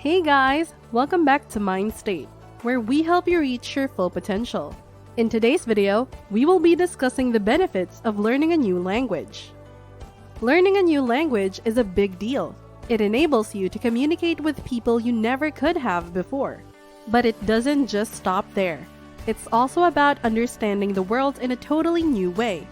Hey guys, welcome back to Mind State, where we help you reach your full potential. In today's video, we will be discussing the benefits of learning a new language. Learning a new language is a big deal. It enables you to communicate with people you never could have before. But it doesn't just stop there. It's also about understanding the world in a totally new way.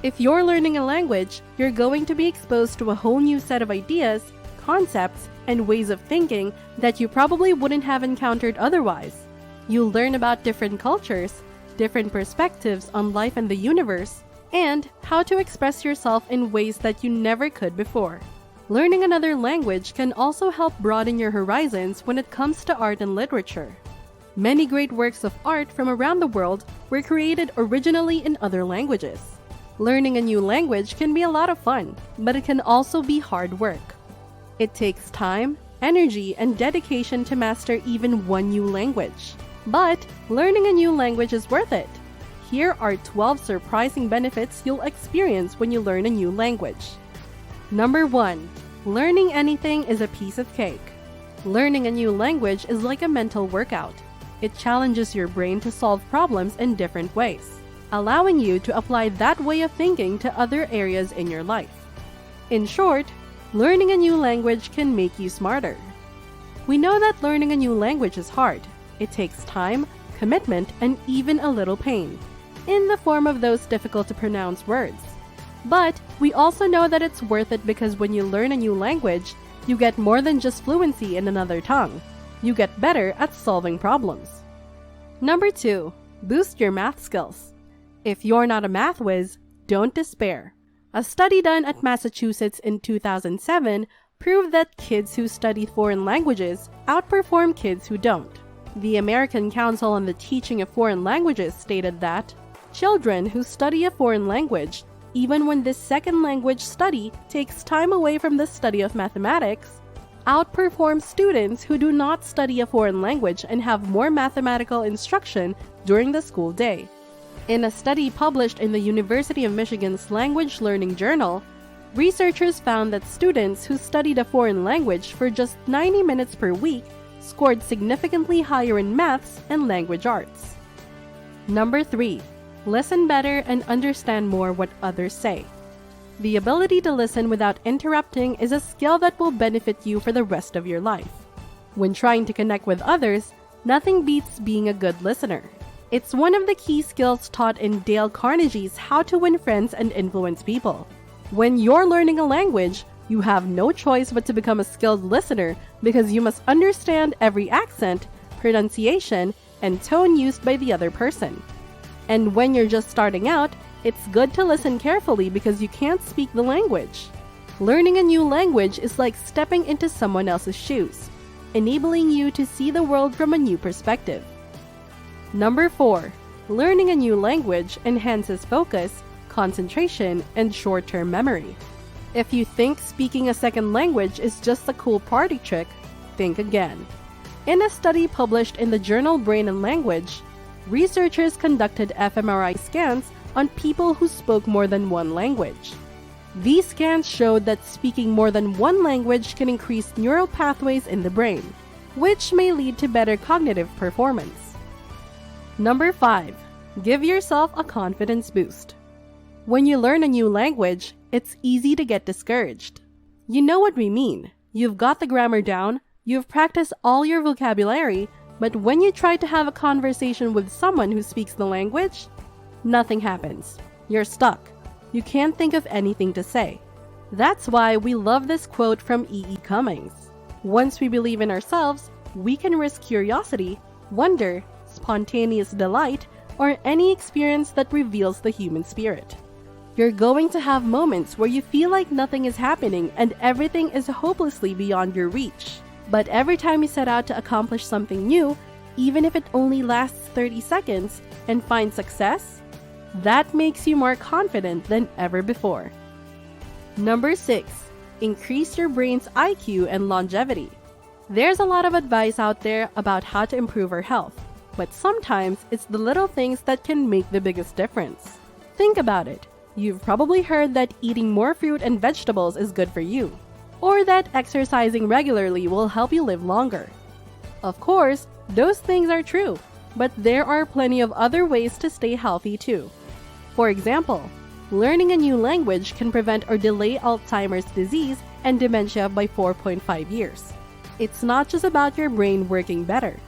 If you're learning a language, you're going to be exposed to a whole new set of ideas, concepts, and ways of thinking that you probably wouldn't have encountered otherwise. You'll learn about different cultures, different perspectives on life and the universe, and how to express yourself in ways that you never could before. Learning another language can also help broaden your horizons when it comes to art and literature. Many great works of art from around the world were created originally in other languages. Learning a new language can be a lot of fun, but it can also be hard work. It takes time, energy, and dedication to master even one new language. But learning a new language is worth it. Here are 12 surprising benefits you'll experience when you learn a new language. Number 1. Learning anything is a piece of cake. Learning a new language is like a mental workout. It challenges your brain to solve problems in different ways, allowing you to apply that way of thinking to other areas in your life. In short, learning a new language can make you smarter. We know that learning a new language is hard. It takes time, commitment, and even a little pain, in the form of those difficult to pronounce words. But we also know that it's worth it because when you learn a new language, you get more than just fluency in another tongue. You get better at solving problems. Number 2. Boost your math skills. If you're not a math whiz, don't despair. A study done at Massachusetts in 2007 proved that kids who study foreign languages outperform kids who don't. The American Council on the Teaching of Foreign Languages stated that children who study a foreign language, even when this second language study takes time away from the study of mathematics, outperform students who do not study a foreign language and have more mathematical instruction during the school day. In a study published in the University of Michigan's Language Learning Journal, researchers found that students who studied a foreign language for just 90 minutes per week scored significantly higher in maths and language arts. Number 3. Listen better and understand more what others say. The ability to listen without interrupting is a skill that will benefit you for the rest of your life. When trying to connect with others, nothing beats being a good listener. It's one of the key skills taught in Dale Carnegie's How to Win Friends and Influence People. When you're learning a language, you have no choice but to become a skilled listener because you must understand every accent, pronunciation, and tone used by the other person. And when you're just starting out, it's good to listen carefully because you can't speak the language. Learning a new language is like stepping into someone else's shoes, enabling you to see the world from a new perspective. Number 4. Learning a new language enhances focus, concentration, and short-term memory. If you think speaking a second language is just a cool party trick, think again. In a study published in the journal Brain and Language, researchers conducted fMRI scans on people who spoke more than one language. These scans showed that speaking more than one language can increase neural pathways in the brain, which may lead to better cognitive performance. Number 5. Give yourself a confidence boost. When you learn a new language, it's easy to get discouraged. You know what we mean. You've got the grammar down, you've practiced all your vocabulary, but when you try to have a conversation with someone who speaks the language, nothing happens. You're stuck. You can't think of anything to say. That's why we love this quote from E.E. Cummings. Once we believe in ourselves, we can risk curiosity, wonder, spontaneous delight, or any experience that reveals the human spirit. You're going to have moments where you feel like nothing is happening and everything is hopelessly beyond your reach. But every time you set out to accomplish something new, even if it only lasts 30 seconds, and find success, that makes you more confident than ever before. Number 6. Increase your brain's IQ and longevity. There's a lot of advice out there about how to improve our health, but sometimes it's the little things that can make the biggest difference. Think about it. You've probably heard that eating more fruit and vegetables is good for you. or that exercising regularly will help you live longer. Of course, those things are true, but there are plenty of other ways to stay healthy too. For example, learning a new language can prevent or delay Alzheimer's disease and dementia by 4.5 years. It's not just about your brain working better.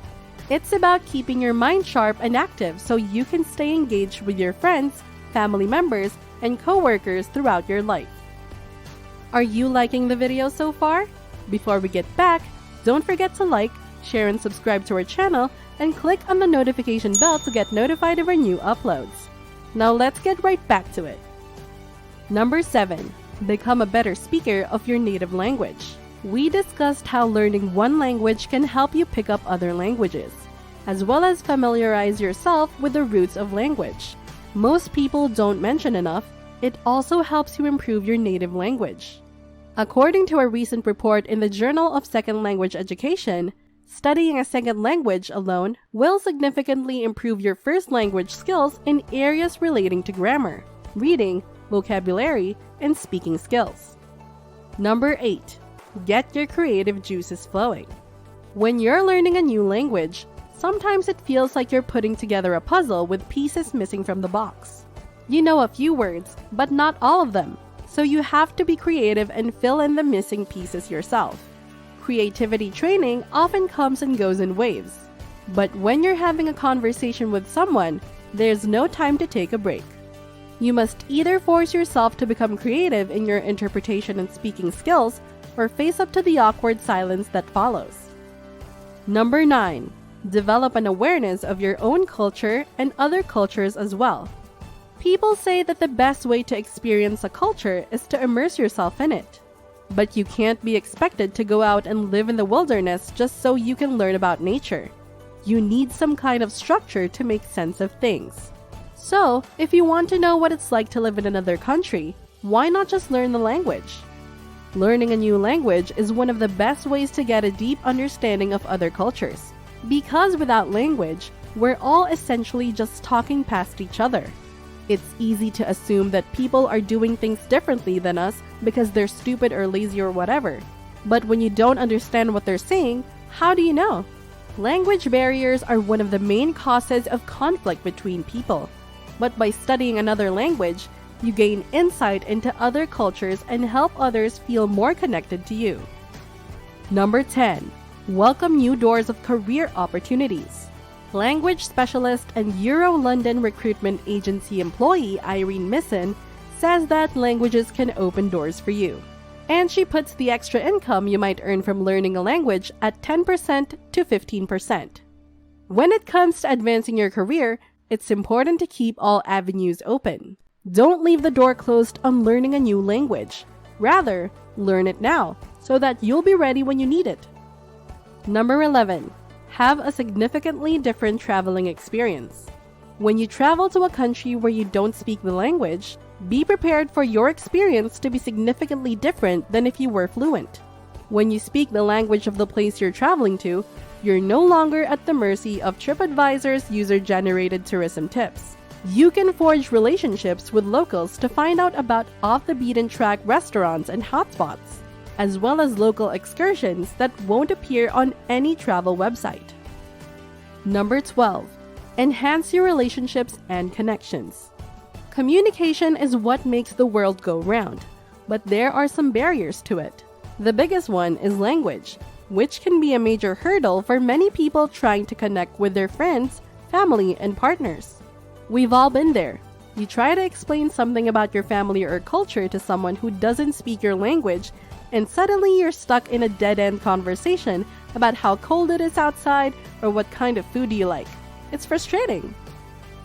It's about keeping your mind sharp and active so you can stay engaged with your friends, family members, and coworkers throughout your life. Are you liking the video so far? Before we get back, don't forget to like, share, and subscribe to our channel, and click on the notification bell to get notified of our new uploads. Now let's get right back to it. Number 7. Become a better speaker of your native language. We discussed how learning one language can help you pick up other languages, as well as familiarize yourself with the roots of language. Most people don't mention enough, it also helps you improve your native language. According to a recent report in the Journal of Second Language Education, studying a second language alone will significantly improve your first language skills in areas relating to grammar, reading, vocabulary, and speaking skills. Number 8. Get your creative juices flowing. When you're learning a new language, sometimes it feels like you're putting together a puzzle with pieces missing from the box. You know a few words, but not all of them, so you have to be creative and fill in the missing pieces yourself. Creativity training often comes and goes in waves, but when you're having a conversation with someone, there's no time to take a break. You must either force yourself to become creative in your interpretation and speaking skills, or face up to the awkward silence that follows. Number 9. Develop an awareness of your own culture and other cultures as well. People say that the best way to experience a culture is to immerse yourself in it. But you can't be expected to go out and live in the wilderness just so you can learn about nature. You need some kind of structure to make sense of things. So, if you want to know what it's like to live in another country, why not just learn the language? Learning a new language is one of the best ways to get a deep understanding of other cultures. Because without language, we're all essentially just talking past each other. It's easy to assume that people are doing things differently than us because they're stupid or lazy or whatever. But when you don't understand what they're saying, how do you know? Language barriers are one of the main causes of conflict between people. But by studying another language, you gain insight into other cultures and help others feel more connected to you. Number 10. Welcome new doors of career opportunities. Language specialist and Euro-London recruitment agency employee Irene Misson says that languages can open doors for you. And she puts the extra income you might earn from learning a language at 10% to 15%. When it comes to advancing your career, it's important to keep all avenues open. Don't leave the door closed on learning a new language. Rather, learn it now so that you'll be ready when you need it. Number 11. Have a significantly different traveling experience. When you travel to a country where you don't speak the language, be prepared for your experience to be significantly different than if you were fluent. When you speak the language of the place you're traveling to, you're no longer at the mercy of TripAdvisor's user-generated tourism tips. You can forge relationships with locals to find out about off-the-beaten-track restaurants and hotspots, as well as local excursions that won't appear on any travel website. Number 12. Enhance your relationships and connections. Communication is what makes the world go round, but there are some barriers to it. The biggest one is language, which can be a major hurdle for many people trying to connect with their friends, family, and partners. We've all been there. You try to explain something about your family or culture to someone who doesn't speak your language, and suddenly you're stuck in a dead-end conversation about how cold it is outside or what kind of food you like. It's frustrating.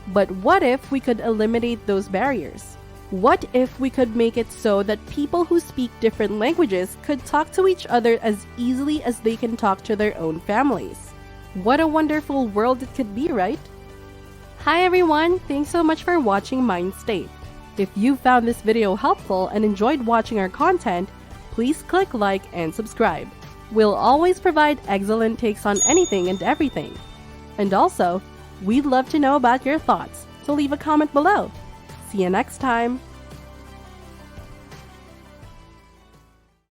But what if we could eliminate those barriers? What if we could make it so that people who speak different languages could talk to each other as easily as they can talk to their own families? What a wonderful world it could be, right? Hi everyone, thanks so much for watching Mind State. If you found this video helpful and enjoyed watching our content, please click like and subscribe. We'll always provide excellent takes on anything and everything. And also, we'd love to know about your thoughts, so leave a comment below. See you next time!